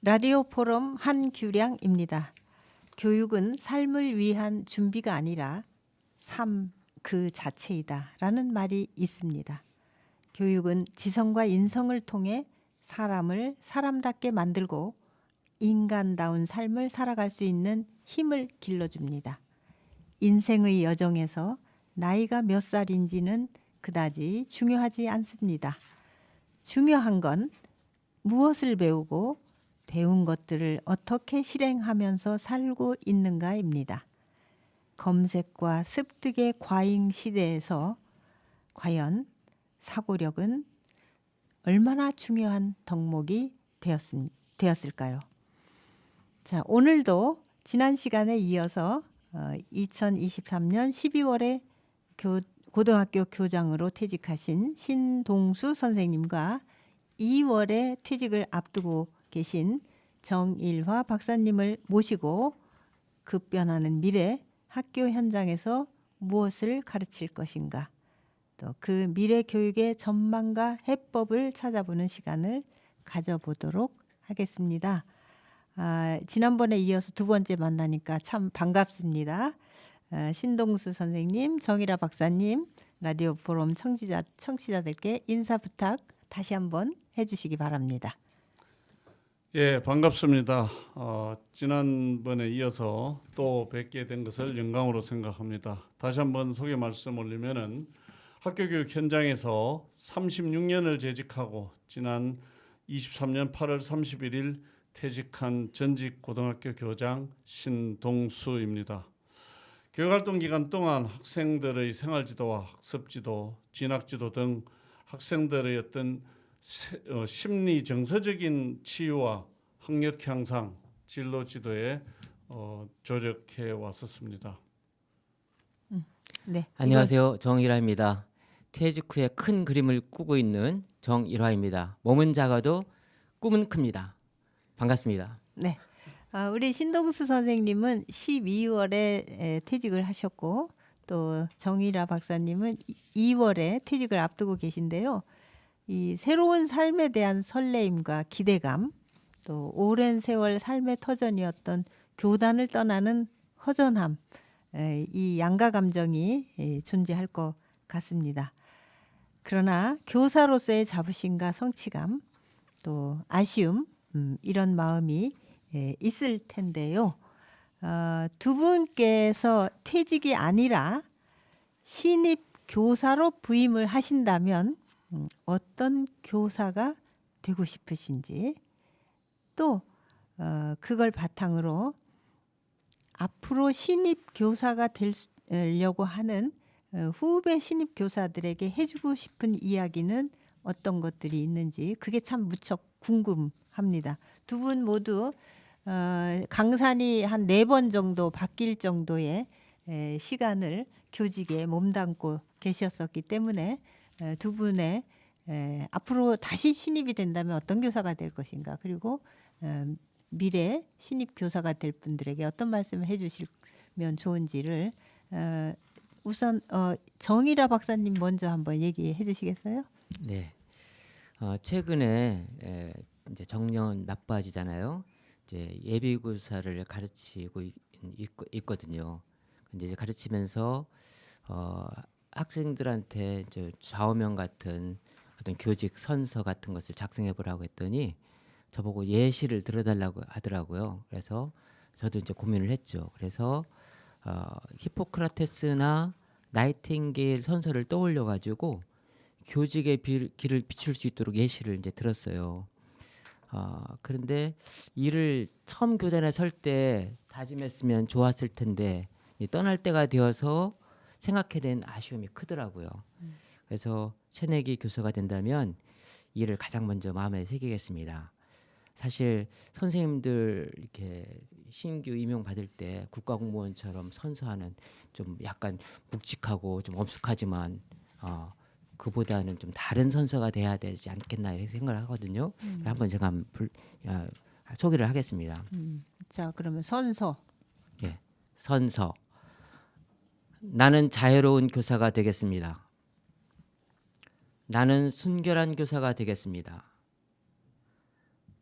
라디오 포럼 한규량입니다. 교육은 삶을 위한 준비가 아니라 삶 그 자체이다 라는 말이 있습니다. 교육은 지성과 인성을 통해 사람을 사람답게 만들고 인간다운 삶을 살아갈 수 있는 힘을 길러줍니다. 인생의 여정에서 나이가 몇 살인지는 그다지 중요하지 않습니다. 중요한 건 무엇을 배우고 배운 것들을 어떻게 실행하면서 살고 있는가입니다. 검색과 습득의 과잉 시대에서 과연 사고력은 얼마나 중요한 덕목이 되었을까요? 자, 오늘도 지난 시간에 이어서 2023년 12월에 고등학교 교장으로 퇴직하신 신동수 선생님과 2월에 퇴직을 앞두고 계신 정일화 박사님을 모시고 급변하는 미래 학교 현장에서 무엇을 가르칠 것인가, 또 그 미래 교육의 전망과 해법을 찾아보는 시간을 가져보도록 하겠습니다. 지난번에 이어서 두 번째 만나니까 참 반갑습니다. 신동수 선생님, 정일화 박사님, 라디오 포럼 청취자들께 인사 부탁 다시 한번 해주시기 바랍니다. 예, 반갑습니다. 지난번에 이어서 또 뵙게 된 것을 영광으로 생각합니다. 다시 한번 소개 말씀 올리면은 학교 교육 현장에서 36년을 재직하고 지난 23년 8월 31일 퇴직한 전직 고등학교 교장 신동수입니다. 교육활동 기간 동안 학생들의 생활지도와 학습지도, 진학지도 등 학생들의 어떤 심리 정서적인 치유와 학력 향상, 진로 지도에 조력해 왔었습니다. 네, 안녕하세요. 정일화입니다. 퇴직 후에 큰 그림을 꾸고 있는 정일화입니다. 몸은 작아도 꿈은 큽니다. 반갑습니다. 네, 우리 신동수 선생님은 12월에 퇴직을 하셨고 또 정일화 박사님은 2월에 퇴직을 앞두고 계신데요. 이 새로운 삶에 대한 설레임과 기대감, 또 오랜 세월 삶의 터전이었던 교단을 떠나는 허전함, 이 양가 감정이 존재할 것 같습니다. 그러나 교사로서의 자부심과 성취감, 또 아쉬움, 이런 마음이 있을 텐데요. 두 분께서 퇴직이 아니라 신입 교사로 부임을 하신다면 어떤 교사가 되고 싶으신지, 또 그걸 바탕으로 앞으로 신입 교사가 되려고 하는 후배 신입 교사들에게 해주고 싶은 이야기는 어떤 것들이 있는지, 그게 참 무척 궁금합니다. 두 분 모두 강산이 한 4번 정도 바뀔 정도의 시간을 교직에 몸담고 계셨었기 때문에 두 분의 앞으로 다시 신입이 된다면 어떤 교사가 될 것인가, 그리고 미래 신입 교사가 될 분들에게 어떤 말씀을 해주시면 좋은지를 우선 정일화 박사님 먼저 한번 얘기해 주시겠어요? 네. 최근에 이제 정년 나빠지잖아요. 이제 예비교사를 가르치고 있거든요. 근데 이제 가르치면서 학생들한테 이제 좌우명 같은 어떤 교직 선서 같은 것을 작성해 보라고 했더니 저보고 예시를 들어달라고 하더라고요. 그래서 저도 이제 고민을 했죠. 그래서 히포크라테스나 나이팅게일 선서를 떠올려 가지고 교직의 길을 비출 수 있도록 예시를 이제 들었어요. 그런데 이를 처음 교단에 설 때 다짐했으면 좋았을 텐데 떠날 때가 되어서 생각해낸 아쉬움이 크더라고요. 그래서 새내기 교사가 된다면 이를 가장 먼저 마음에 새기겠습니다. 사실 선생님들 이렇게 신규 임용 받을 때 국가공무원처럼 선서하는 좀 약간 묵직하고 좀 엄숙하지만 그보다는 좀 다른 선서가 돼야 되지 않겠나 이렇게 생각을 하거든요. 한번 제가 소개를 하겠습니다. 자, 그러면 선서. 예, 선서. 나는 자유로운 교사가 되겠습니다. 나는 순결한 교사가 되겠습니다.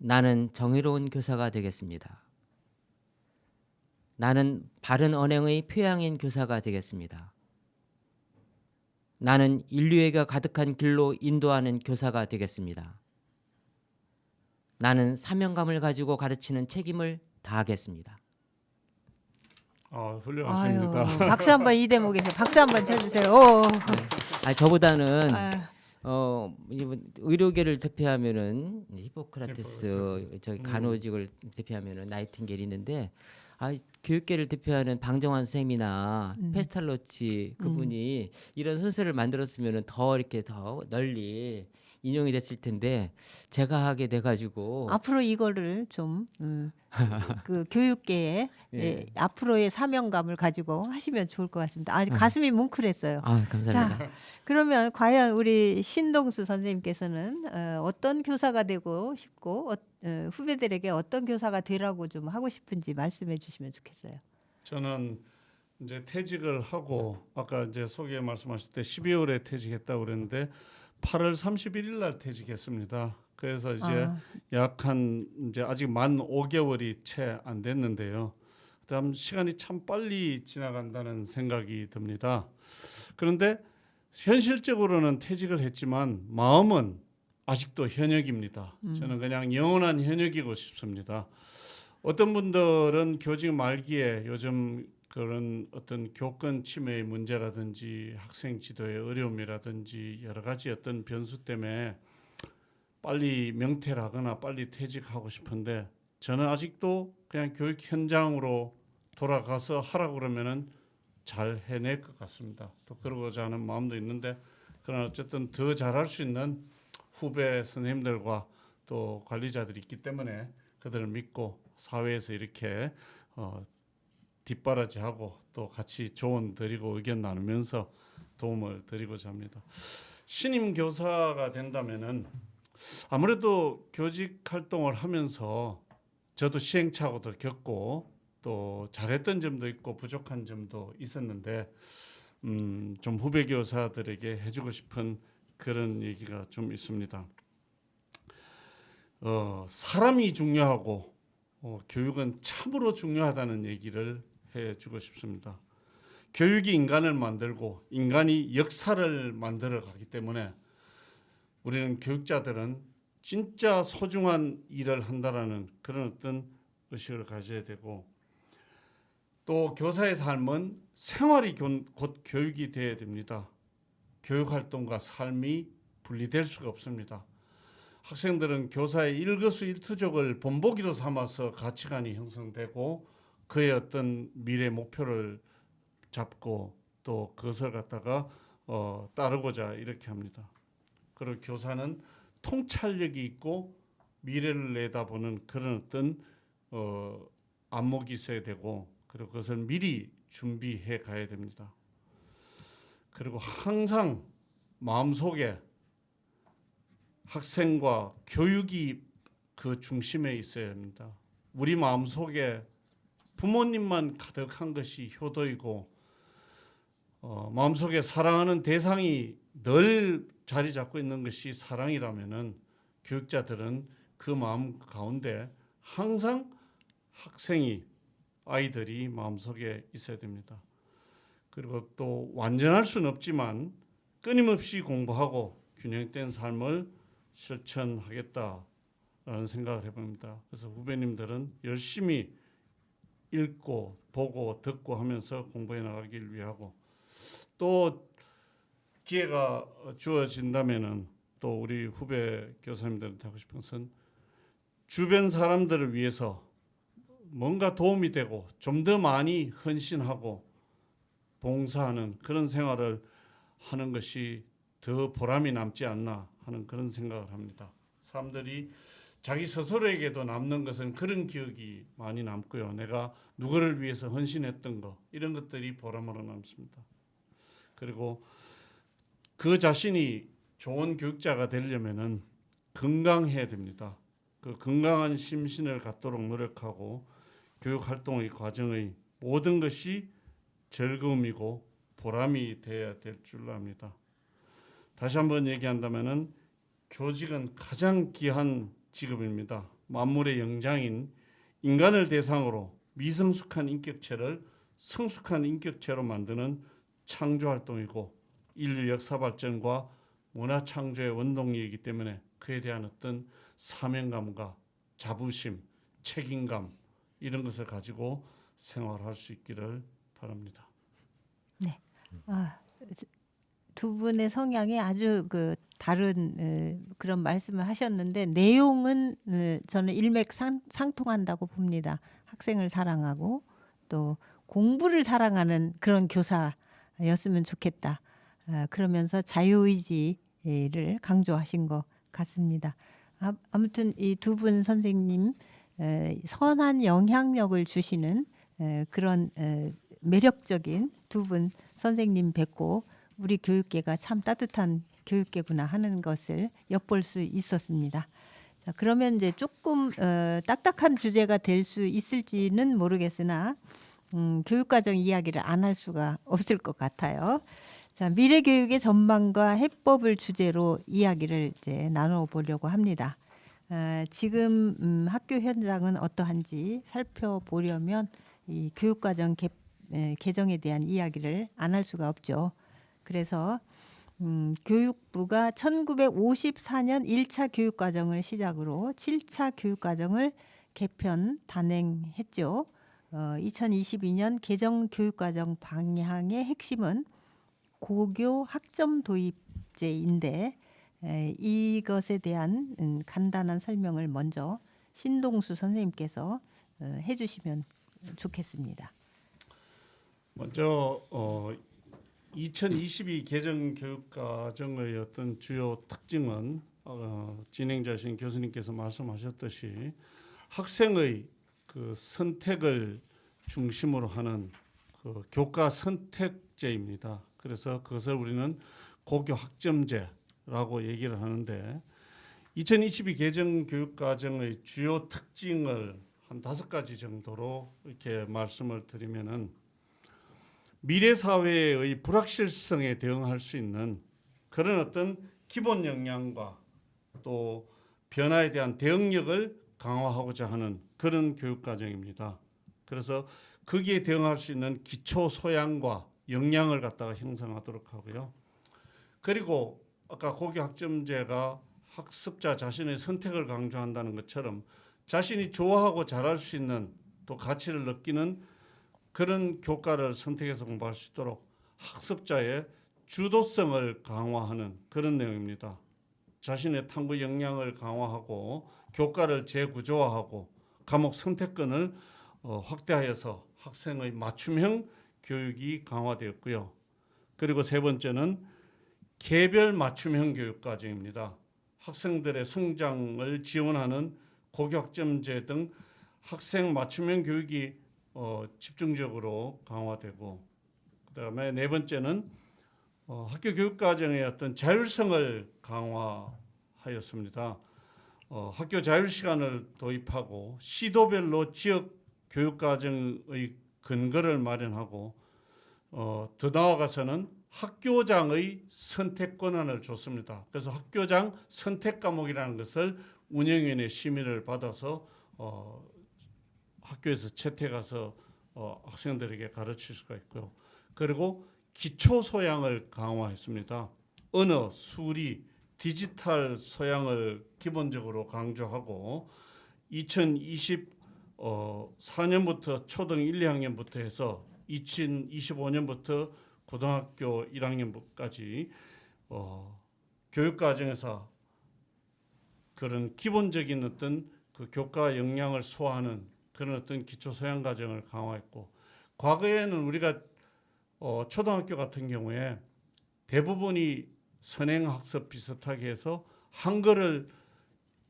나는 정의로운 교사가 되겠습니다. 나는 바른 언행의 표양인 교사가 되겠습니다. 나는 인류애가 가득한 길로 인도하는 교사가 되겠습니다. 나는 사명감을 가지고 가르치는 책임을 다하겠습니다. 훌륭하십니다. 아유, 박수 한번 이 대목에서 박수 한번 쳐주세요. 오. 저보다는 아유, 이제 뭐 의료계를 대표하면은 히포크라테스, 저기 간호직을 대표하면은 나이팅게일이 있는데, 교육계를 대표하는 방정환 쌤이나 페스탈로치 그분이 이런 순서를 만들었으면은 더 이렇게 더 널리 인용이 됐을 텐데 제가 하게 돼가지고 앞으로 이거를 좀 그 교육계에 예. 앞으로의 사명감을 가지고 하시면 좋을 것 같습니다. 가슴이 뭉클했어요. 감사합니다. 자, 그러면 과연 우리 신동수 선생님께서는 어떤 교사가 되고 싶고 후배들에게 어떤 교사가 되라고 좀 하고 싶은지 말씀해 주시면 좋겠어요. 저는 이제 퇴직을 하고 아까 이제 소개 말씀하실 때 12월에 퇴직했다고 그랬는데 8월 31일 날 퇴직했습니다. 그래서 이제 약 한 이제 아직 만 5개월이 채 안 됐는데요. 그다음 시간이 참 빨리 지나간다는 생각이 듭니다. 그런데 현실적으로는 퇴직을 했지만 마음은 아직도 현역입니다. 저는 그냥 영원한 현역이고 싶습니다. 어떤 분들은 교직 말기에 요즘 그런 어떤 교권 침해의 문제라든지 학생 지도의 어려움이라든지 여러 가지 어떤 변수 때문에 빨리 명퇴를 하거나 빨리 퇴직하고 싶은데 저는 아직도 그냥 교육 현장으로 돌아가서 하라고 그러면은 잘 해낼 것 같습니다. 또 그러고자 하는 마음도 있는데 그러나 어쨌든 더 잘할 수 있는 후배 선생님들과 또 관리자들이 있기 때문에 그들을 믿고 사회에서 이렇게 뒷바라지하고 또 같이 조언 드리고 의견 나누면서 도움을 드리고자 합니다. 신임 교사가 된다면은 아무래도 교직 활동을 하면서 저도 시행착오도 겪고 또 잘했던 점도 있고 부족한 점도 있었는데 좀 후배 교사들에게 해주고 싶은 그런 얘기가 좀 있습니다. 사람이 중요하고 교육은 참으로 중요하다는 얘기를 해주고 싶습니다. 교육이 인간을 만들고 인간이 역사를 만들어 가기 때문에 우리는 교육자들은 진짜 소중한 일을 한다라는 그런 어떤 의식을 가져야 되고 또 교사의 삶은 생활이 곧 교육이 되어야 됩니다. 교육활동과 삶이 분리될 수가 없습니다. 학생들은 교사의 일거수일투족을 본보기로 삼아서 가치관이 형성되고 그의 어떤 미래 목표를 잡고 또 그것을 갖다가 따르고자 이렇게 합니다. 그리고 교사는 통찰력이 있고 미래를 내다보는 그런 어떤 안목이 있어야 되고 그리고 그것을 미리 준비해 가야 됩니다. 그리고 항상 마음속에 학생과 교육이 그 중심에 있어야 합니다. 우리 마음속에 부모님만 가득한 것이 효도이고 마음속에 사랑하는 대상이 늘 자리 잡고 있는 것이 사랑이라면은 교육자들은 그 마음 가운데 항상 아이들이 마음속에 있어야 됩니다. 그리고 또 완전할 수는 없지만 끊임없이 공부하고 균형된 삶을 실천하겠다라는 생각을 해봅니다. 그래서 후배님들은 열심히 읽고 보고 듣고 하면서 공부해 나가길 위하고 또 기회가 주어진다면은 또 우리 후배 교사님들한테 하고 싶은 것은 주변 사람들을 위해서 뭔가 도움이 되고 좀 더 많이 헌신하고 봉사하는 그런 생활을 하는 것이 더 보람이 남지 않나 하는 그런 생각을 합니다. 사람들이 자기 스스로에게도 남는 것은 그런 기억이 많이 남고요. 내가 누구를 위해서 헌신했던 거 이런 것들이 보람으로 남습니다. 그리고 그 자신이 좋은 교육자가 되려면은 건강해야 됩니다. 그 건강한 심신을 갖도록 노력하고 교육 활동의 과정의 모든 것이 즐거움이고 보람이 되어야 될 줄로 압니다. 다시 한번 얘기한다면은 교직은 가장 귀한 직업입니다. 만물의 영장인 인간을 대상으로 미성숙한 인격체를 성숙한 인격체로 만드는 창조활동이고 인류 역사 발전과 문화 창조의 원동력이기 때문에 그에 대한 어떤 사명감과 자부심, 책임감 이런 것을 가지고 생활할 수 있기를 바랍니다. 아, 두 분의 성향이 아주 그 다른 그런 말씀을 하셨는데 내용은 저는 일맥상통한다고 봅니다. 학생을 사랑하고 또 공부를 사랑하는 그런 교사였으면 좋겠다. 그러면서 자유의지를 강조하신 것 같습니다. 아무튼 이 두 분 선생님 선한 영향력을 주시는 그런 매력적인 두 분 선생님 뵙고 우리 교육계가 참 따뜻한 교육계구나 하는 것을 엿볼 수 있었습니다. 자, 그러면 이제 조금 딱딱한 주제가 될 수 있을지는 모르겠으나 교육과정 이야기를 안 할 수가 없을 것 같아요. 자, 미래 교육의 전망과 해법을 주제로 이야기를 이제 나눠보려고 합니다. 지금 학교 현장은 어떠한지 살펴보려면 이 교육과정 개정에 대한 이야기를 안 할 수가 없죠. 그래서 교육부가 1954년 1차 교육과정을 시작으로 7차 교육과정을 개편 단행했죠. 2022년 개정 교육과정 방향의 핵심은 고교 학점 도입제인데 이것에 대한 간단한 설명을 먼저 신동수 선생님께서 해주시면 좋겠습니다. 먼저 2022 개정 교육과정의 어떤 주요 특징은 진행자신 교수님께서 말씀하셨듯이 학생의 그 선택을 중심으로 하는 그 교과 선택제입니다. 그래서 그것을 우리는 고교 학점제라고 얘기를 하는데 2022 개정 교육과정의 주요 특징을 한 5가지 정도로 이렇게 말씀을 드리면은 미래 사회의 불확실성에 대응할 수 있는 그런 어떤 기본 역량과 또 변화에 대한 대응력을 강화하고자 하는 그런 교육과정입니다. 그래서 거기에 대응할 수 있는 기초 소양과 역량을 갖다가 형성하도록 하고요. 그리고 아까 고교 학점제가 학습자 자신의 선택을 강조한다는 것처럼 자신이 좋아하고 잘할 수 있는 또 가치를 느끼는 그런 교과를 선택해서 공부할 수 있도록 학습자의 주도성을 강화하는 그런 내용입니다. 자신의 탐구 역량을 강화하고 교과를 재구조화하고 과목 선택권을 확대하여서 학생의 맞춤형 교육이 강화되었고요. 그리고 세 번째는 개별 맞춤형 교육과정입니다. 학생들의 성장을 지원하는 고교학점제 등 학생 맞춤형 교육이 집중적으로 강화되고, 그다음에 네 번째는 학교 교육과정의 어떤 자율성을 강화하였습니다. 학교 자율 시간을 도입하고 시도별로 지역 교육과정의 근거를 마련하고 더 나아가서는 학교장의 선택 권한을 줬습니다. 그래서 학교장 선택 과목이라는 것을 운영위원회 심의를 받아서 학교에서 채택해서 학생들에게 가르칠 수가 있고요. 그리고 기초 소양을 강화했습니다. 언어, 수리, 디지털 소양을 기본적으로 강조하고 2024년부터 초등 1, 2학년부터 해서 2025년부터 고등학교 1학년까지 교육과정에서 그런 기본적인 어떤 그 교과 역량을 소화하는 그런 어떤 기초 소양 과정을 강화했고, 과거에는 우리가 초등학교 같은 경우에 대부분이 선행학습 비슷하게 해서 한글을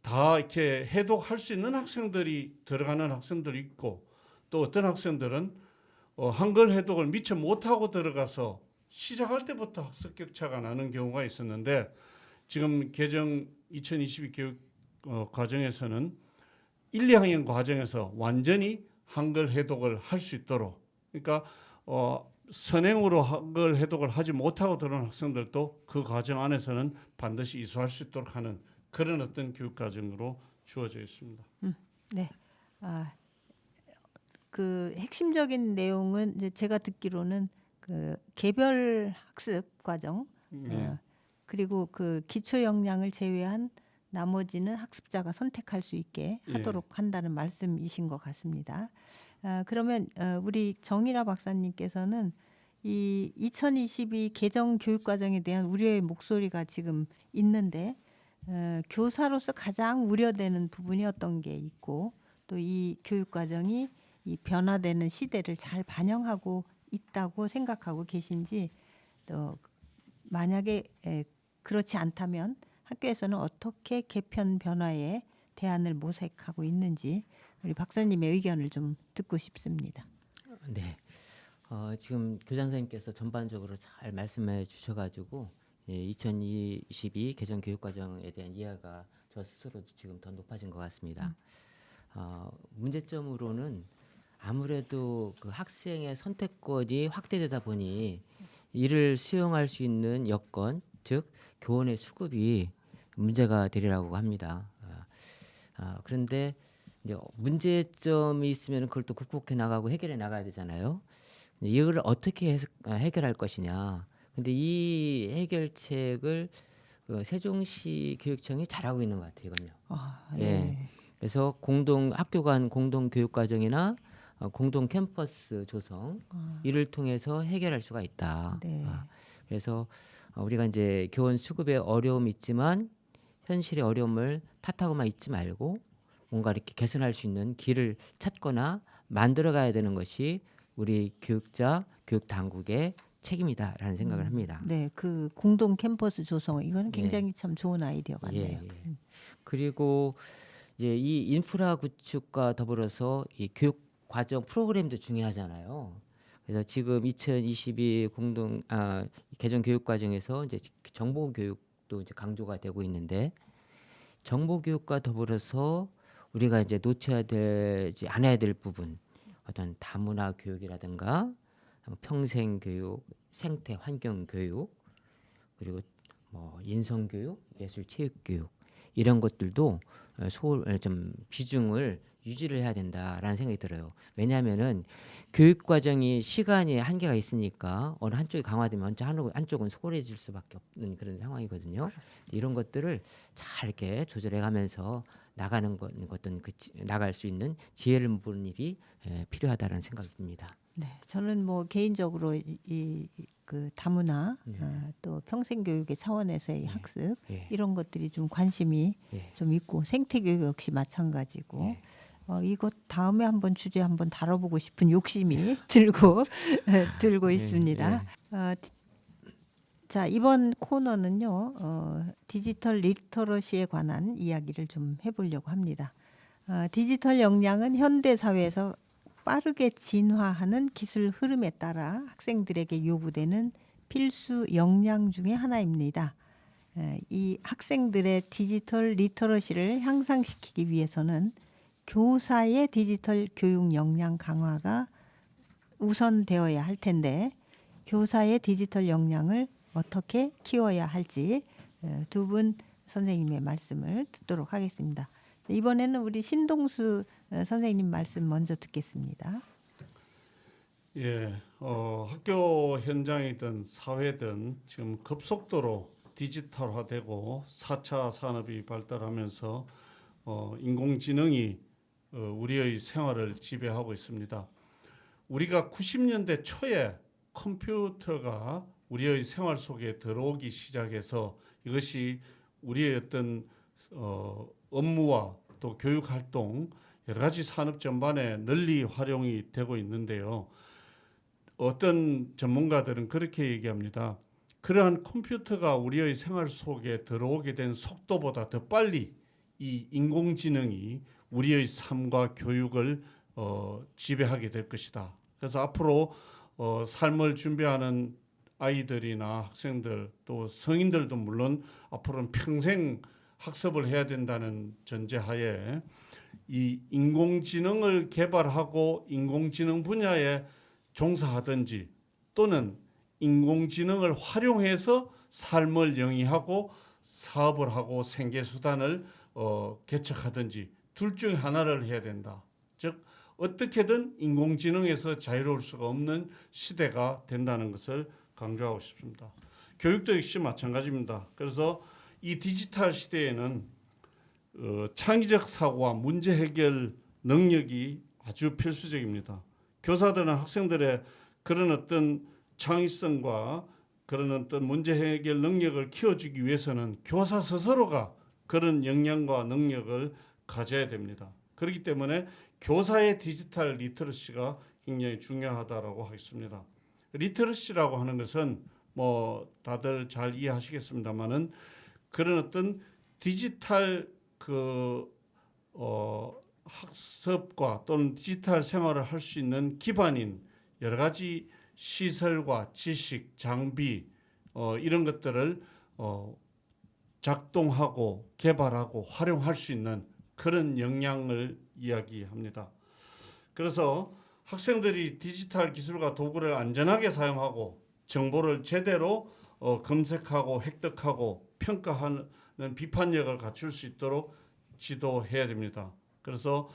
다 이렇게 해독할 수 있는 학생들이 들어가는 학생들이 있고, 또 어떤 학생들은 한글 해독을 미처 못하고 들어가서 시작할 때부터 학습 격차가 나는 경우가 있었는데, 지금 개정 2022 교육 과정에서는 1, 2학년 과정에서 완전히 한글 해독을 할 수 있도록, 그러니까 선행으로 한글 해독을 하지 못하고 들어온 학생들도 그 과정 안에서는 반드시 이수할 수 있도록 하는 그런 어떤 교육 과정으로 주어져 있습니다. 네. 그 핵심적인 내용은 이제 제가 듣기로는 그 개별 학습 과정 예. 그리고 그 기초 역량을 제외한 나머지는 학습자가 선택할 수 있게 예. 하도록 한다는 말씀이신 것 같습니다. 그러면 우리 정일아 박사님께서는 이 2022 개정 교육과정에 대한 우려의 목소리가 지금 있는데 교사로서 가장 우려되는 부분이 어떤 게 있고 또 이 교육과정이 이 변화되는 시대를 잘 반영하고 있다고 생각하고 계신지 또 만약에 그렇지 않다면 학교에서는 어떻게 개편 변화에 대안을 모색하고 있는지 우리 박사님의 의견을 좀 듣고 싶습니다. 네. 지금 교장 선생님께서 전반적으로 잘 말씀해 주셔가지고 2022 개정 교육과정에 대한 이해가 저 스스로도 지금 더 높아진 것 같습니다. 문제점으로는 아무래도 그 학생의 선택권이 확대되다 보니 이를 수용할 수 있는 여건, 즉 교원의 수급이 문제가 되리라고 합니다. 그런데 이제 문제점이 있으면 그걸 또 극복해 나가고 해결해 나가야 되잖아요. 이걸 어떻게 해결할 것이냐. 근데 이 해결책을 세종시 교육청이 잘하고 있는 것 같아요, 이건요. 예. 그래서 학교 간 공동 교육 과정이나 공동 캠퍼스 조성 이를 통해서 해결할 수가 있다. 네. 그래서 우리가 이제 교원 수급에 어려움이 있지만 현실의 어려움을 탓하고만 있지 말고 뭔가 이렇게 개선할 수 있는 길을 찾거나 만들어 가야 되는 것이 우리 교육자, 교육 당국의 책임이다라는 생각을 합니다. 네, 그 공동 캠퍼스 조성 이거는 예. 굉장히 참 좋은 아이디어 같네요. 예. 그리고 이제 이 인프라 구축과 더불어서 이 교육 과정 프로그램도 중요하잖아요. 그래서 지금 2022 개정 교육 과정에서 이제 정보 교육도 이제 강조가 되고 있는데 정보 교육과 더불어서 우리가 이제 놓쳐야 되지 않아야 될 부분 어떤 다문화 교육이라든가 평생 교육, 생태 환경 교육 그리고 뭐 인성 교육, 예술 체육 교육 이런 것들도 좀 비중을 유지를 해야 된다라는 생각이 들어요. 왜냐하면은 교육 과정이 시간이 한계가 있으니까 어느 한쪽이 강화되면 한쪽은 소홀해질 수밖에 없는 그런 상황이거든요. 이런 것들을 잘 이렇게 조절해가면서 나가는 것은 나갈 수 있는 지혜를 보는 일이 필요하다라는 생각이 듭니다. 네, 저는 뭐 개인적으로 그 다문화 또 평생 교육의 차원에서의 학습 이런 것들이 좀 관심이 좀 있고 생태 교육 역시 마찬가지고 이것 다음에 한번 주제 한번 다뤄보고 싶은 욕심이 들고 있습니다. 자, 이번 코너는요 디지털 리터러시에 관한 이야기를 좀 해보려고 합니다. 디지털 역량은 현대 사회에서 빠르게 진화하는 기술 흐름에 따라 학생들에게 요구되는 필수 역량 중에 하나입니다. 이 학생들의 디지털 리터러시를 향상시키기 위해서는 교사의 디지털 교육 역량 강화가 우선되어야 할 텐데 교사의 디지털 역량을 어떻게 키워야 할지 두 분 선생님의 말씀을 듣도록 하겠습니다. 이번에는 우리 신동수 선생님 말씀 먼저 듣겠습니다. 예, 학교 현장이든 사회든 지금 급속도로 디지털화되고 4차 산업이 발달하면서 인공지능이 우리의 생활을 지배하고 있습니다. 우리가 90년대 초에 컴퓨터가 우리의 생활 속에 들어오기 시작해서 이것이 우리의 어떤 업무와 또 교육 활동 여러 가지 산업 전반에 널리 활용이 되고 있는데요. 어떤 전문가들은 그렇게 얘기합니다. 그러한 컴퓨터가 우리의 생활 속에 들어오게 된 속도보다 더 빨리 이 인공지능이 우리의 삶과 교육을 지배하게 될 것이다. 그래서 앞으로 삶을 준비하는 아이들이나 학생들 또 성인들도 물론 앞으로는 평생 학습을 해야 된다는 전제하에 이 인공지능을 개발하고 인공지능 분야에 종사하든지 또는 인공지능을 활용해서 삶을 영위하고 사업을 하고 생계수단을 개척하든지 둘 중에 하나를 해야 된다. 즉 어떻게든 인공지능에서 자유로울 수가 없는 시대가 된다는 것을 강조하고 싶습니다. 교육도 역시 마찬가지입니다. 그래서 이 디지털 시대에는 창의적 사고와 문제 해결 능력이 아주 필수적입니다. 교사들은 학생들의 그런 어떤 창의성과 그런 어떤 문제 해결 능력을 키워주기 위해서는 교사 스스로가 그런 역량과 능력을 가져야 됩니다. 그렇기 때문에 교사의 디지털 리터러시가 굉장히 중요하다라고 하겠습니다. 리터러시라고 하는 것은 뭐 다들 잘 이해하시겠습니다만은 그런 어떤 디지털 학습과 또는 디지털 생활을 할 수 있는 기반인 여러 가지 시설과 지식, 장비 이런 것들을 작동하고 개발하고 활용할 수 있는 그런 역량을 이야기합니다. 그래서 학생들이 디지털 기술과 도구를 안전하게 사용하고 정보를 제대로 검색하고 획득하고 평가하는 비판력을 갖출 수 있도록 지도해야 됩니다. 그래서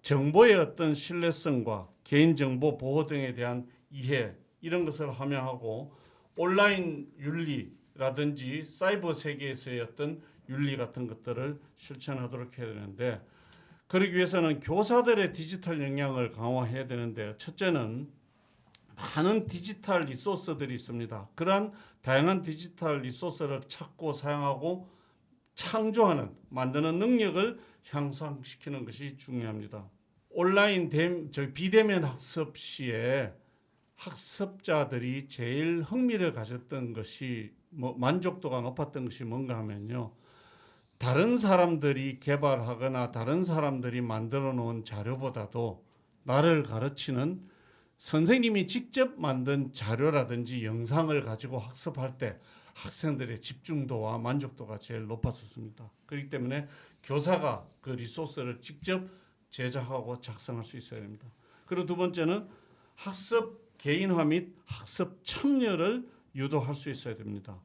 정보의 어떤 신뢰성과 개인정보 보호 등에 대한 이해 이런 것을 함양하고 온라인 윤리라든지 사이버 세계에서의 어떤 윤리 같은 것들을 실천하도록 해야 되는데 그러기 위해서는 교사들의 디지털 역량을 강화해야 되는데 첫째는 많은 디지털 리소스들이 있습니다. 그러한 다양한 디지털 리소스를 찾고 사용하고 창조하는 만드는 능력을 향상시키는 것이 중요합니다. 온라인 비대면 학습 시에 학습자들이 제일 흥미를 가졌던 것이 만족도가 높았던 것이 뭔가 하면요. 다른 사람들이 개발하거나 다른 사람들이 만들어 놓은 자료보다도 나를 가르치는 선생님이 직접 만든 자료라든지 영상을 가지고 학습할 때 학생들의 집중도와 만족도가 제일 높았었습니다. 그렇기 때문에 교사가 그 리소스를 직접 제작하고 작성할 수 있어야 됩니다. 그리고 두 번째는 학습 개인화 및 학습 참여를 유도할 수 있어야 됩니다.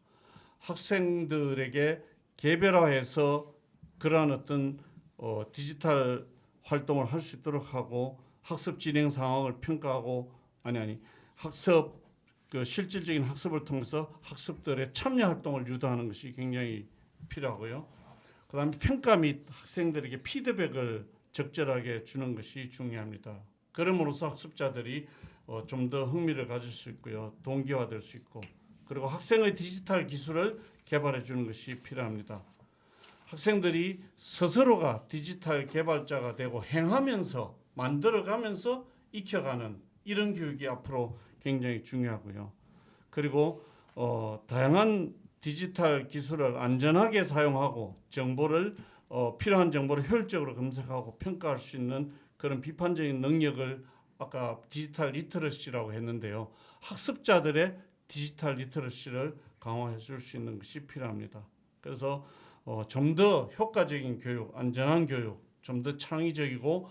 학생들에게 개별화해서 그러한 어떤 디지털 활동을 할 수 있도록 하고 학습 진행 상황을 평가하고 학습 실질적인 학습을 통해서 학습들의 참여 활동을 유도하는 것이 굉장히 필요하고요. 그다음에 평가 및 학생들에게 피드백을 적절하게 주는 것이 중요합니다. 그럼으로써 학습자들이 좀 더 흥미를 가질 수 있고요. 동기화될 수 있고 그리고 학생의 디지털 기술을 개발해 주는 것이 필요합니다. 학생들이 스스로가 디지털 개발자가 되고 행하면서 만들어가면서 익혀가는 이런 교육이 앞으로 굉장히 중요하고요. 그리고 다양한 디지털 기술을 안전하게 사용하고 정보를 필요한 정보를 효율적으로 검색하고 평가할 수 있는 그런 비판적인 능력을 아까 디지털 리터러시라고 했는데요. 학습자들의 디지털 리터러시를 강화해 줄 수 있는 것이 필요합니다. 그래서 좀 더 효과적인 교육, 안전한 교육, 좀 더 창의적이고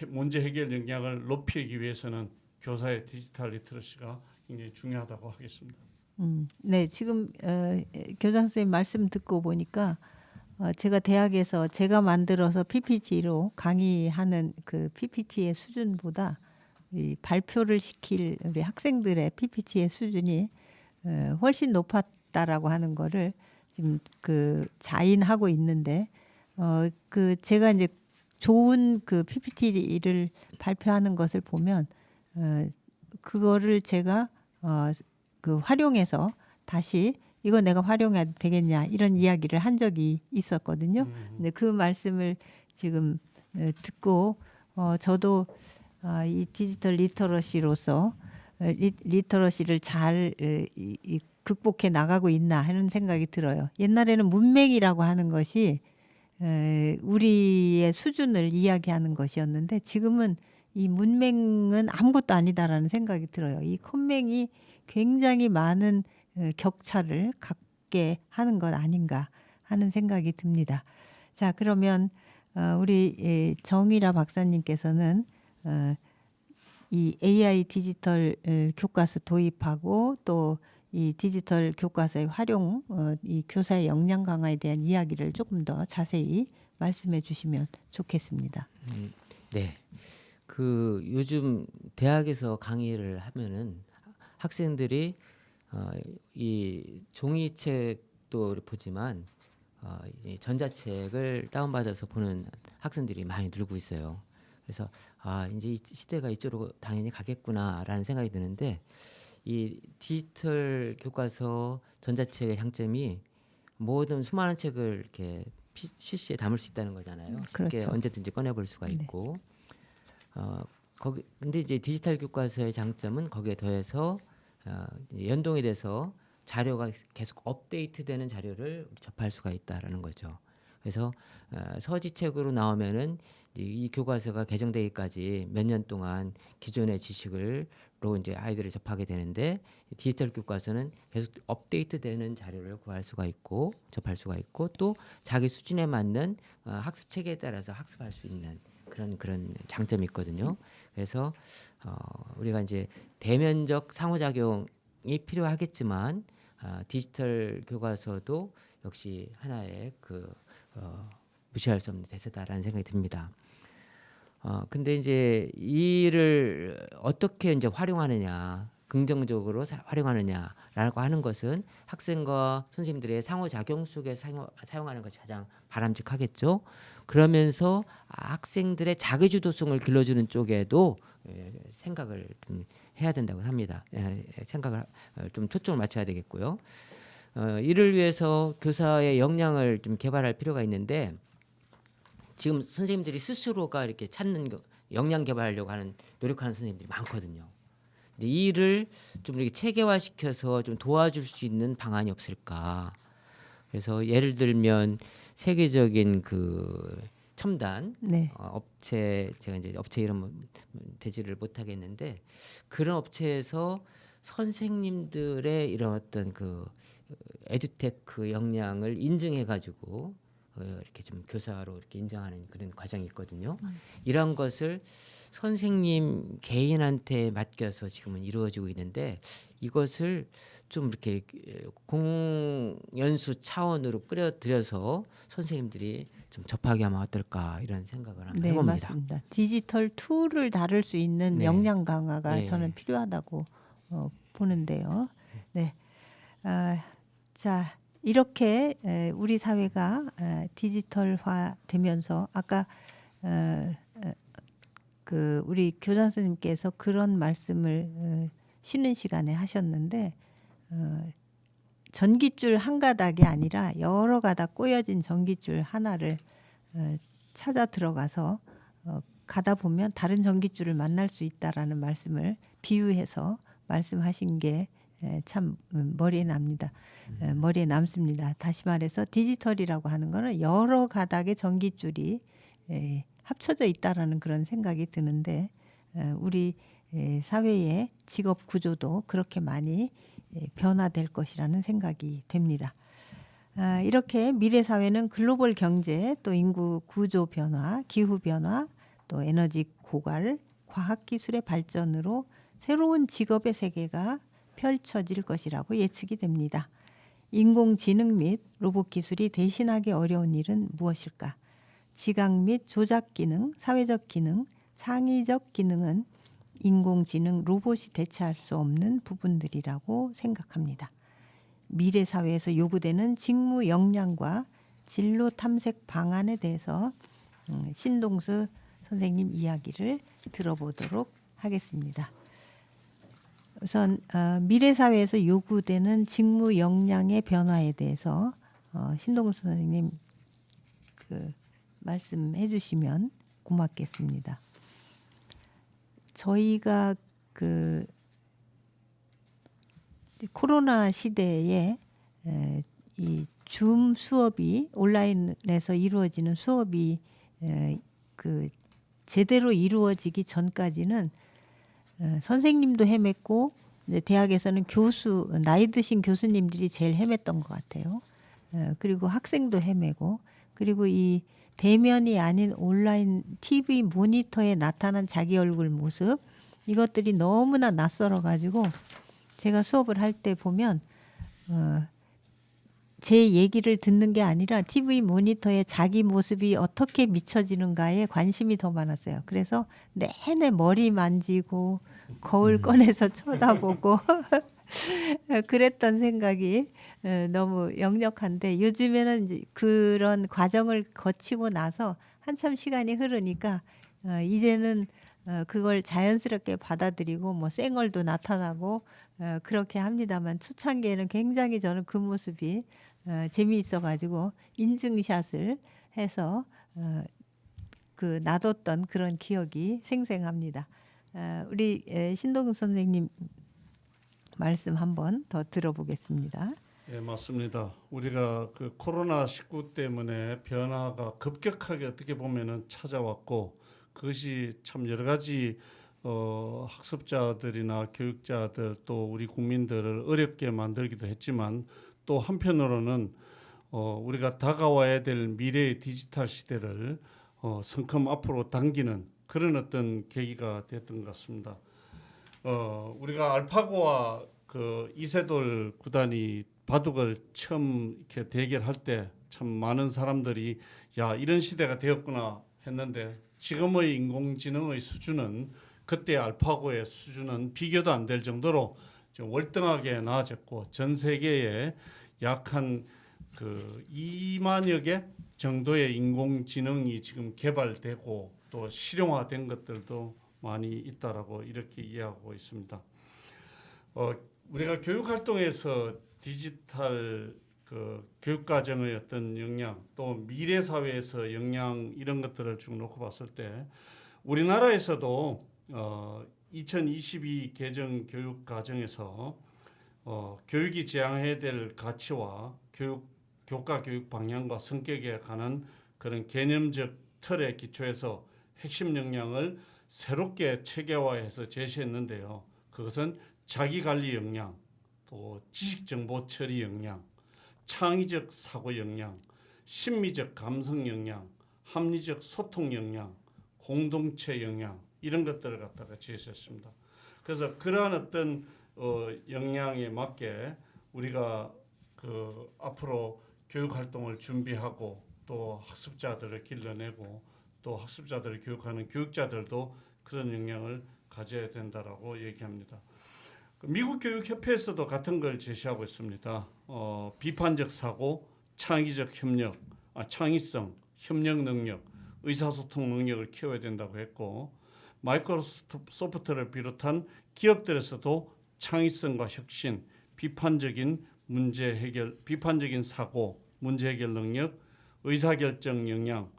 문제 해결 역량을 높이기 위해서는 교사의 디지털 리터러시가 굉장히 중요하다고 하겠습니다. 네, 지금 교장 선생님 말씀 듣고 보니까 제가 대학에서 제가 만들어서 PPT로 강의하는 그 PPT의 수준보다 이 발표를 시킬 우리 학생들의 PPT의 수준이 훨씬 높았다라고 하는 거를 지금 그 자인하고 있는데 그 제가 이제 좋은 그 PPT를 발표하는 것을 보면 그거를 제가 그 활용해서 다시 이거 내가 활용해도 되겠냐 이런 이야기를 한 적이 있었거든요. 근데 그 말씀을 지금 듣고 저도 이 디지털 리터러시로서 리터러시를 잘 극복해 나가고 있나 하는 생각이 들어요. 옛날에는 문맹이라고 하는 것이 우리의 수준을 이야기하는 것이었는데 지금은 이 문맹은 아무것도 아니다라는 생각이 들어요. 이 컴맹이 굉장히 많은 격차를 갖게 하는 것 아닌가 하는 생각이 듭니다. 자, 그러면 우리 정일아 박사님께서는 이 AI 디지털 교과서 도입하고 또 이 디지털 교과서의 활용, 이 교사의 역량 강화에 대한 이야기를 조금 더 자세히 말씀해 주시면 좋겠습니다. 네. 그 요즘 대학에서 강의를 하면은 학생들이 이 종이책도 보지만 이 전자책을 다운받아서 보는 학생들이 많이 늘고 있어요. 그래서 이제 이 시대가 이쪽으로 당연히 가겠구나라는 생각이 드는데 이 디지털 교과서 전자책의 장점이 모든 수많은 책을 이렇게 PC에 담을 수 있다는 거잖아요. 쉽게 그렇죠. 언제든지 꺼내볼 수가 있고 거기 근데 이제 디지털 교과서의 장점은 거기에 더해서 연동이 돼서 자료가 계속 업데이트되는 자료를 접할 수가 있다라는 거죠. 그래서 서지책으로 나오면은 이 교과서가 개정되기까지 몇 년 동안 기존의 지식으로 이제 아이들을 접하게 되는데 디지털 교과서는 계속 업데이트되는 자료를 구할 수가 있고 접할 수가 있고 또 자기 수준에 맞는 학습 체계에 따라서 학습할 수 있는 그런 장점이 있거든요. 그래서 우리가 이제 대면적 상호작용이 필요하겠지만 디지털 교과서도 역시 하나의 무시할 수 없는 대세다라는 생각이 듭니다. 근데 이제 이를 어떻게 이제 활용하느냐, 긍정적으로 활용하느냐라고 하는 것은 학생과 선생님들의 상호작용 속에 사용하는 것이 가장 바람직하겠죠. 그러면서 학생들의 자기주도성을 길러주는 쪽에도 생각을 좀 해야 된다고 합니다. 생각을 좀 초점을 맞춰야 되겠고요. 이를 위해서 교사의 역량을 좀 개발할 필요가 있는데 지금 선생님들이 스스로가 이렇게 찾는 역량 개발하려고 하는 노력하는 선생님들이 많거든요. 근데 이를 좀 이렇게 체계화시켜서 좀 도와줄 수 있는 방안이 없을까? 그래서 예를 들면 세계적인 그 첨단 네. 업체 제가 이제 업체 이름 대지를 못 하겠는데 그런 업체에서 선생님들의 이런 어떤 그 에듀테크 역량을 인증해 가지고 이렇게 좀 교사로 이렇게 인정하는 그런 과정이 있거든요. 이런 것을 선생님 개인한테 맡겨서 지금은 이루어지고 있는데 이것을 좀 이렇게 공연수 차원으로 끌어들여서 선생님들이 좀 접하게 하면 어떨까 이런 생각을 한번 네, 해봅니다. 맞습니다. 디지털 툴을 다룰 수 있는 네. 역량 강화가 네. 저는 필요하다고 보는데요. 네. 자, 이렇게 우리 사회가 디지털화 되면서 아까 그 우리 교장 선생님께서 그런 말씀을 쉬는 시간에 하셨는데 전깃줄 한 가닥이 아니라 여러 가닥 꼬여진 전깃줄 하나를 찾아 들어가서 가다 보면 다른 전깃줄을 만날 수 있다라는 말씀을 비유해서 말씀하신 게 참 머리에 납니다. 머리에 남습니다. 다시 말해서 디지털이라고 하는 거는 여러 가닥의 전깃줄이 합쳐져 있다라는 그런 생각이 드는데 우리 사회의 직업 구조도 그렇게 많이 변화될 것이라는 생각이 됩니다. 이렇게 미래 사회는 글로벌 경제, 또 인구 구조 변화, 기후 변화, 또 에너지 고갈, 과학 기술의 발전으로 새로운 직업의 세계가 펼쳐질 것이라고 예측이 됩니다. 인공지능 및 로봇 기술이 대신하기 어려운 일은 무엇일까? 지각 및 조작 기능, 사회적 기능, 창의적 기능은 인공지능 로봇이 대체할 수 없는 부분들이라고 생각합니다. 미래 사회에서 요구되는 직무 역량과 진로 탐색 방안에 대해서 신동수 선생님 이야기를 들어보도록 하겠습니다. 우선 미래 사회에서 요구되는 직무 역량의 변화에 대해서 신동수 선생님 말씀해 주시면 고맙겠습니다. 저희가 코로나 시대에 이 줌 수업이 온라인에서 이루어지는 수업이 제대로 이루어지기 전까지는 선생님도 헤맸고 대학에서는 나이 드신 교수님들이 제일 헤맸던 것 같아요. 그리고 학생도 헤매고 그리고 이 대면이 아닌 온라인 TV 모니터에 나타난 자기 얼굴 모습 이것들이 너무나 낯설어 가지고 제가 수업을 할 때 보면 제 얘기를 듣는 게 아니라 TV 모니터에 자기 모습이 어떻게 비춰지는가에 관심이 더 많았어요. 그래서 내내 머리 만지고 거울 꺼내서 쳐다보고 그랬던 생각이 너무 역력한데, 요즘에는 이제 그런 과정을 거치고 나서 한참 시간이 흐르니까 이제는 그걸 자연스럽게 받아들이고 뭐 쌩얼도 나타나고 그렇게 합니다만, 초창기에는 굉장히 저는 그 모습이 재미있어가지고 인증샷을 해서 그 놔뒀던 그런 기억이 생생합니다. 우리 신동근 선생님 말씀 한번 더 들어보겠습니다. 예, 맞습니다. 우리가 그 코로나19 때문에 변화가 급격하게 어떻게 보면은 찾아왔고, 그것이 참 여러 가지 학습자들이나 교육자들 또 우리 국민들을 어렵게 만들기도 했지만, 또 한편으로는 우리가 다가와야 될 미래의 디지털 시대를 성큼 앞으로 당기는 그런 어떤 계기가 됐던 것 같습니다. 우리가 알파고와 그 이세돌 구단이 바둑을 처음 이렇게 대결할 때 참 많은 사람들이 야, 이런 시대가 되었구나 했는데, 지금의 인공지능의 수준은 그때 알파고의 수준은 비교도 안 될 정도로 좀 월등하게 나아졌고, 전 세계에 약 한 그 2만여 개 정도의 인공지능이 지금 개발되고 또 실용화된 것들도 많이 있다라고 이렇게 이해하고 있습니다. 우리가 교육 활동에서 디지털 그 교육 과정의 어떤 역량, 또 미래 사회에서 역량, 이런 것들을 쭉 놓고 봤을 때 우리나라에서도 2022 개정 교육 과정에서 교육이 지향해야 될 가치와 교과 교육 방향과 성격에 관한 그런 개념적 틀에 기초해서 핵심 역량을 새롭게 체계화해서 제시했는데요. 그것은 자기관리 역량, 또 지식정보 처리 역량, 창의적 사고 역량, 심미적 감성 역량, 합리적 소통 역량, 공동체 역량, 이런 것들을 갖다가 제시했습니다. 그래서 그러한 어떤 역량에 맞게 우리가 그 앞으로 교육 활동을 준비하고 또 학습자들을 길러내고 또 학습자들을 교육하는 교육자들도 그런 역량을 가져야 된다라고 얘기합니다. 미국 교육협회에서도 같은 걸 제시하고 있습니다. 비판적 사고, 창의적 협력, 창의성, 협력 능력, 의사소통 능력을 키워야 된다고 했고, 마이크로소프트를 비롯한 기업들에서도 창의성과 혁신, 비판적인 사고, 문제 해결 능력, 의사결정 역량,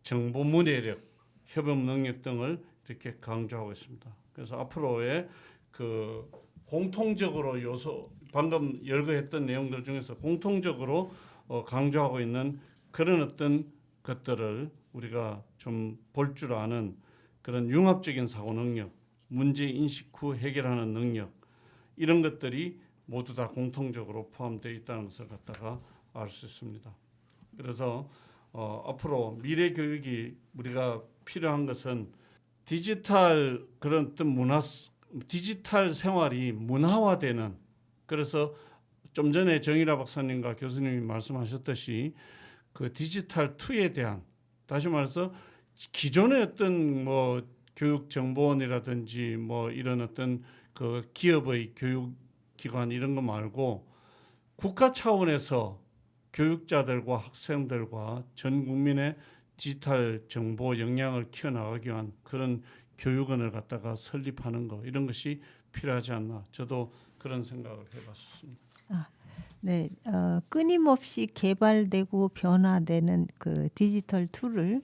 정보 문해력, 협업 능력 등을 이렇게 강조하고 있습니다. 그래서 앞으로의 그 공통적으로 방금 열거했던 내용들 중에서 공통적으로 강조하고 있는 그런 어떤 것들을 우리가 좀 볼 줄 아는 그런 융합적인 사고 능력, 문제 인식 후 해결하는 능력, 이런 것들이 모두 다 공통적으로 포함되어 있다는 것을 갖다가 알 수 있습니다. 그래서 앞으로 미래 교육이 우리가 필요한 것은 디지털 그런 어떤 디지털 생활이 문화화되는, 그래서 좀 전에 정일화 박사님과 교수님이 말씀하셨듯이 그 디지털 2에 대한, 다시 말해서 기존의 어떤 뭐 교육 정보원이라든지 뭐 이런 어떤 그 기업의 교육기관 이런 거 말고 국가 차원에서 교육자들과 학생들과 전 국민의 디지털 정보 역량을 키워나가기 위한 그런 교육원을 갖다가 설립하는 거, 이런 것이 필요하지 않나, 저도 그런 생각을 해봤습니다. 네, 끊임없이 개발되고 변화되는 그 디지털 툴을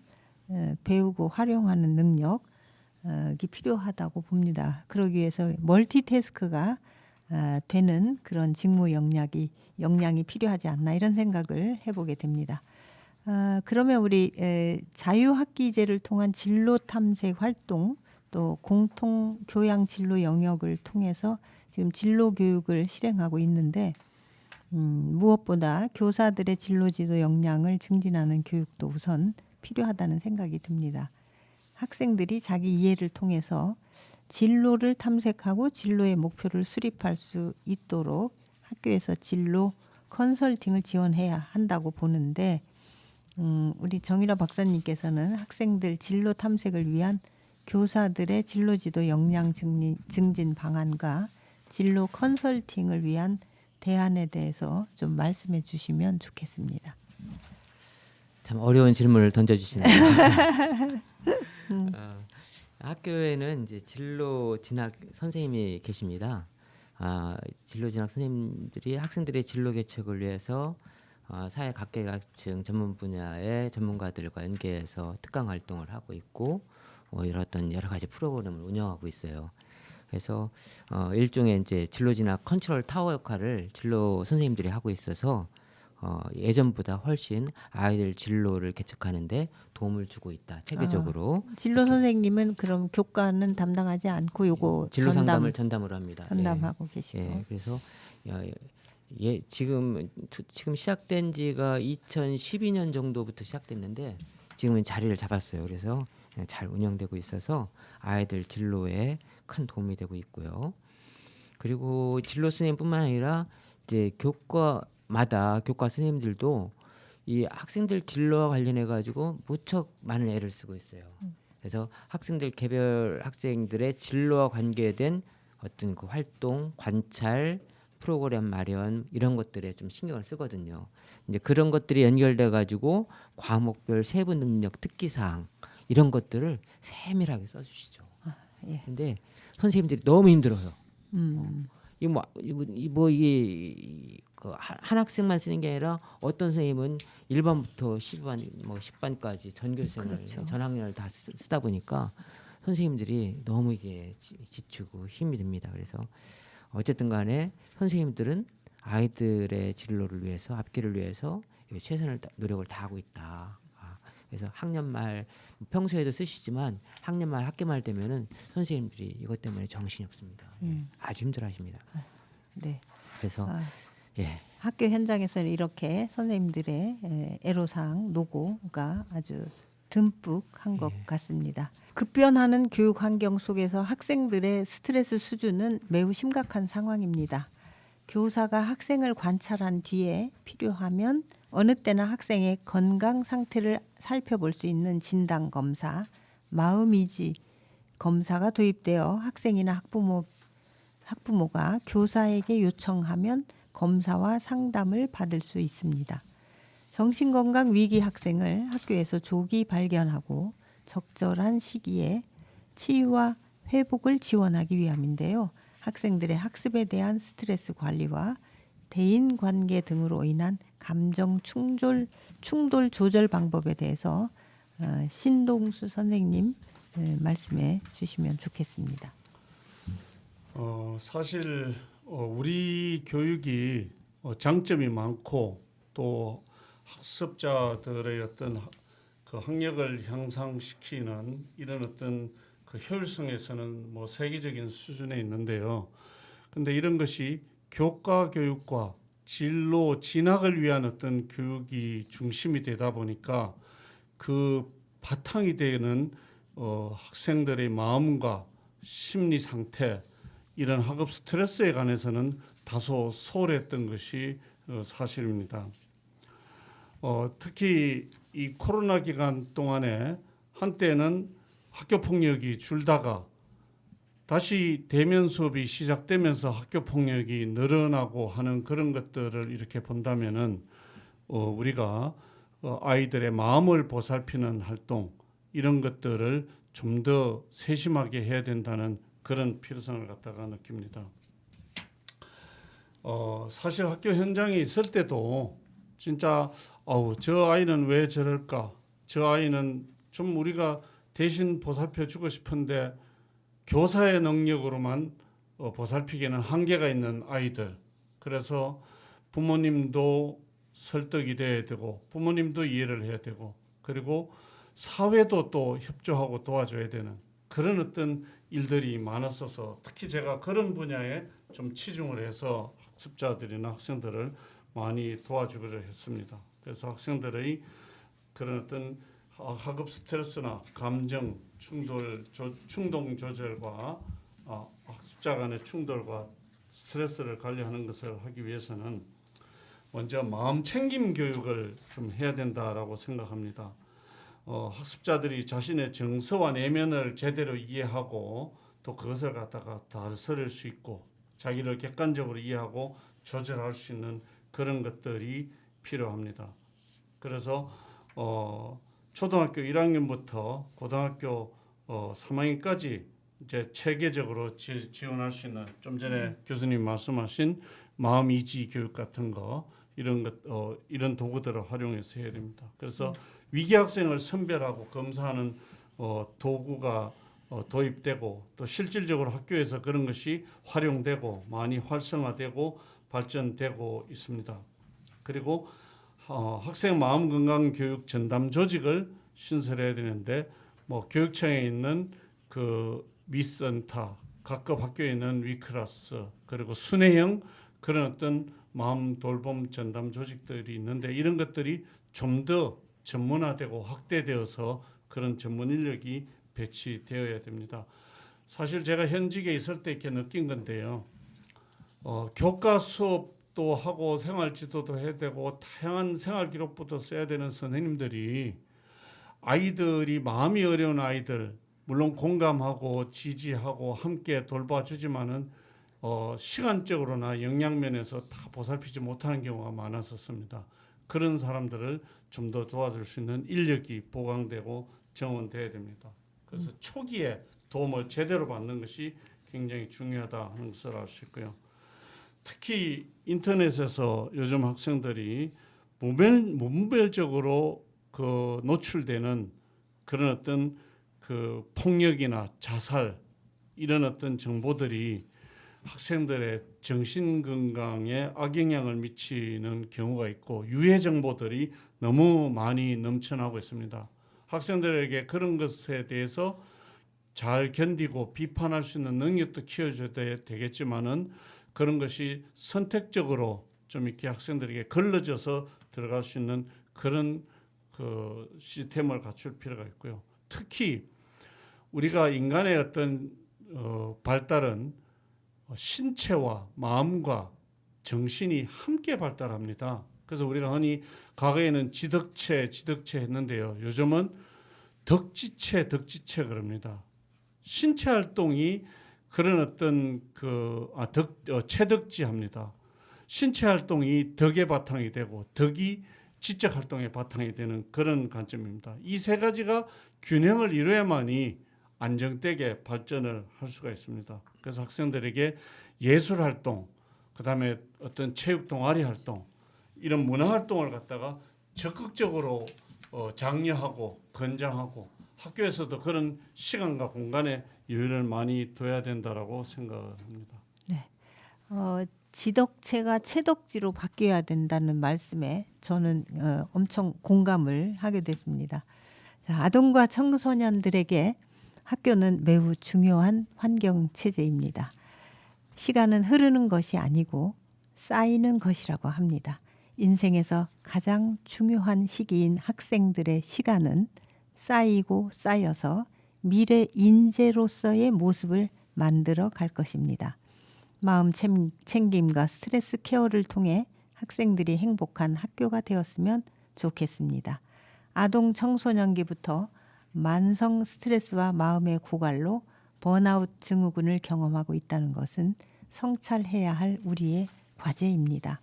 배우고 활용하는 능력이 필요하다고 봅니다. 그러기 위해서 멀티태스크가 되는 그런 직무 역량이 필요하지 않나, 이런 생각을 해보게 됩니다. 그러면 우리 자유학기제를 통한 진로 탐색 활동, 또 공통 교양 진로 영역을 통해서 지금 진로 교육을 실행하고 있는데, 무엇보다 교사들의 진로 지도 역량을 증진하는 교육도 우선 필요하다는 생각이 듭니다. 학생들이 자기 이해를 통해서 진로를 탐색하고 진로의 목표를 수립할 수 있도록 학교에서 진로 컨설팅을 지원해야 한다고 보는데 우리 정유라 박사님께서는 학생들 진로 탐색을 위한 교사들의 진로지도 역량 증진 방안과 진로 컨설팅을 위한 대안에 대해서 좀 말씀해 주시면 좋겠습니다. 참 어려운 질문을 던져주시네요. 학교에는 이제 진로 진학 선생님이 계십니다. 진로 진학 선생님들이 학생들의 진로 개척을 위해서 사회 각계각층 전문 분야의 전문가들과 연계해서 특강 활동을 하고 있고 이런 어떤 여러 가지 프로그램을 운영하고 있어요. 그래서 일종의 이제 진로 진학 컨트롤 타워 역할을 진로 선생님들이 하고 있어서 예전보다 훨씬 아이들 진로를 개척하는데 도움을 주고 있다. 체계적으로. 진로 선생님은 그럼 교과는 담당하지 않고 요거 진로 상담을 전담으로 합니다. 전담하고 계시고. 예, 그래서 지금 시작된 지가 2012년 정도부터 시작됐는데 지금은 자리를 잡았어요. 그래서 잘 운영되고 있어서 아이들 진로에 큰 도움이 되고 있고요. 그리고 진로 선생님뿐만 아니라 이제 교과마다 교과 선생님들도 이 학생들 진로와 관련해 가지고 무척 많은 애를 쓰고 있어요. 그래서 학생들 개별 학생들의 진로와 관계된 어떤 그 활동, 관찰, 프로그램 마련 이런 것들에 좀 신경을 쓰거든요. 이제 그런 것들이 연결돼 가지고 과목별 세부 능력 특기 사항 이런 것들을 세밀하게 써주시죠. 예. 근데 선생님들이 너무 힘들어요. 이게 한 학생만 쓰는 게 아니라 어떤 선생님은 1반부터 10반 뭐 10반까지 전 교생을 그렇죠. 전 학년을 다 쓰다 보니까 선생님들이 너무 이게 지치고 힘이 듭니다. 그래서 어쨌든 간에 선생님들은 아이들의 진로를 위해서 앞길을 위해서 최선을 노력을 다하고 있다. 그래서 학년 말 평소에도 쓰시지만 학년 말 학기 말 되면은 선생님들이 이것 때문에 정신이 없습니다. 아주 힘들어하십니다. 네. 그래서 학교 현장에서는 이렇게 선생님들의 애로사항, 노고가 아주 듬뿍 한 것 같습니다. 급변하는 교육 환경 속에서 학생들의 스트레스 수준은 매우 심각한 상황입니다. 교사가 학생을 관찰한 뒤에 필요하면 어느 때나 학생의 건강 상태를 살펴볼 수 있는 진단 검사, 마음이지 검사가 도입되어 학생이나 학부모가 교사에게 요청하면 검사와 상담을 받을 수 있습니다. 정신건강 위기 학생을 학교에서 조기 발견하고 적절한 시기에 치유와 회복을 지원하기 위함인데요. 학생들의 학습에 대한 스트레스 관리와 대인 관계 등으로 인한 감정 충돌 조절 방법에 대해서 신동수 선생님 말씀해 주시면 좋겠습니다. 사실 우리 교육이 장점이 많고 또 학습자들의 어떤 그 학력을 향상시키는 이런 어떤 그 효율성에서는 뭐 세계적인 수준에 있는데요. 근데 이런 것이 교과 교육과 진로 진학을 위한 어떤 교육이 중심이 되다 보니까 그 바탕이 되는 학생들의 마음과 심리 상태 이런 학업 스트레스에 관해서는 다소 소홀했던 것이 사실입니다. 특히 이 코로나 기간 동안에 한때는 학교 폭력이 줄다가 다시 대면 수업이 시작되면서 학교 폭력이 늘어나고 하는 그런 것들을 이렇게 본다면은 우리가 아이들의 마음을 보살피는 활동 이런 것들을 좀 더 세심하게 해야 된다는 그런 필요성을 갖다가 느낍니다. 사실 학교 현장에 있을 때도 진짜 저 아이는 왜 저럴까? 저 아이는 좀 우리가 대신 보살펴 주고 싶은데 교사의 능력으로만 보살피기에는 한계가 있는 아이들. 그래서 부모님도 설득이 돼야 되고 부모님도 이해를 해야 되고 그리고 사회도 또 협조하고 도와줘야 되는 그런 어떤 일들이 많았어서 특히 제가 그런 분야에 좀 치중을 해서 학습자들이나 학생들을 많이 도와주기로 했습니다. 그래서 학생들의 그런 어떤 학업 스트레스나 감정 충동 조절과 학습자 간의 충돌과 스트레스를 관리하는 것을 하기 위해서는 먼저 마음 챙김 교육을 좀 해야 된다라고 생각합니다. 학습자들이 자신의 정서와 내면을 제대로 이해하고 또 그것을 갖다가 다스릴 수 있고 자기를 객관적으로 이해하고 조절할 수 있는 그런 것들이 필요합니다. 그래서 초등학교 1학년부터 고등학교 3학년까지 이제 체계적으로 지원할 수 있는 좀 전에 교수님 말씀하신 마음 이지 교육 같은 거 이런 도구들을 활용해서 해야 됩니다. 그래서 위기 학생을 선별하고 검사하는 도구가 도입되고 또 실질적으로 학교에서 그런 것이 활용되고 많이 활성화되고 발전되고 있습니다. 그리고 학생 마음 건강 교육 전담 조직을 신설해야 되는데 교육청에 있는 그 미센터, 각급 학교에 있는 위클래스 그리고 순회형 그런 어떤 마음 돌봄 전담 조직들이 있는데 이런 것들이 좀 더 전문화되고 확대되어서 그런 전문 인력이 배치되어야 됩니다. 사실 제가 현직에 있을 때 이렇게 느낀 건데요. 교과 수업도 하고 생활 지도도 해야 되고 다양한 생활 기록부터 써야 되는 선생님들이 아이들이 마음이 어려운 아이들 물론 공감하고 지지하고 함께 돌봐주지만은 시간적으로나 역량면에서 다 보살피지 못하는 경우가 많았었습니다. 그런 사람들을 좀 더 도와줄 수 있는 인력이 보강되고 정원돼야 됩니다. 그래서 초기에 도움을 제대로 받는 것이 굉장히 중요하다 하는 것을 알 수 있고요. 특히 인터넷에서 요즘 학생들이 무분별적으로 그 노출되는 그런 어떤 그 폭력이나 자살 이런 어떤 정보들이 학생들의 정신 건강에 악영향을 미치는 경우가 있고 유해 정보들이 너무 많이 넘쳐나고 있습니다. 학생들에게 그런 것에 대해서 잘 견디고 비판할 수 있는 능력도 키워줘야 되겠지만은 그런 것이 선택적으로 좀 이렇게 학생들에게 걸러져서 들어갈 수 있는 그런 그 시스템을 갖출 필요가 있고요. 특히 우리가 인간의 어떤 발달은 신체와 마음과 정신이 함께 발달합니다. 그래서 우리가 흔히 과거에는 지덕체 했는데요. 요즘은 덕지체 그럽니다. 신체 활동이 그런 어떤 체덕지 합니다. 신체 활동이 덕의 바탕이 되고 덕이 지적 활동의 바탕이 되는 그런 관점입니다. 이 세 가지가 균형을 이루어야만이 안정되게 발전을 할 수가 있습니다. 그래서 학생들에게 예술 활동, 그다음에 어떤 체육 동아리 활동, 이런 문화 활동을 갖다가 적극적으로 장려하고 권장하고 학교에서도 그런 시간과 공간에 여유를 많이 둬야 된다라고 생각합니다. 네. 지덕체가 체덕지로 바뀌어야 된다는 말씀에 저는 엄청 공감을 하게 됐습니다. 자, 아동과 청소년들에게 학교는 매우 중요한 환경 체제입니다. 시간은 흐르는 것이 아니고 쌓이는 것이라고 합니다. 인생에서 가장 중요한 시기인 학생들의 시간은 쌓이고 쌓여서 미래 인재로서의 모습을 만들어 갈 것입니다. 마음 챙김과 스트레스 케어를 통해 학생들이 행복한 학교가 되었으면 좋겠습니다. 아동 청소년기부터 만성 스트레스와 마음의 고갈로 번아웃 증후군을 경험하고 있다는 것은 성찰해야 할 우리의 과제입니다.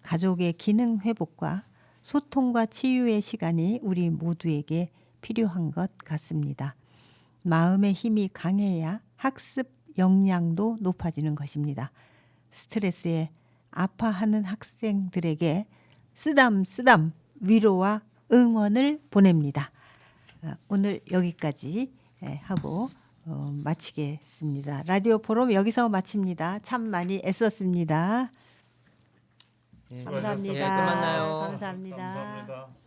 가족의 기능 회복과 소통과 치유의 시간이 우리 모두에게 필요한 것 같습니다. 마음의 힘이 강해야 학습 역량도 높아지는 것입니다. 스트레스에 아파하는 학생들에게 쓰담 위로와 응원을 보냅니다. 오늘 여기까지 하고 마치겠습니다. 라디오 포럼 여기서 마칩니다. 참 많이 애썼습니다. 네, 감사합니다. 네, 또 만나요. 감사합니다. 감사합니다.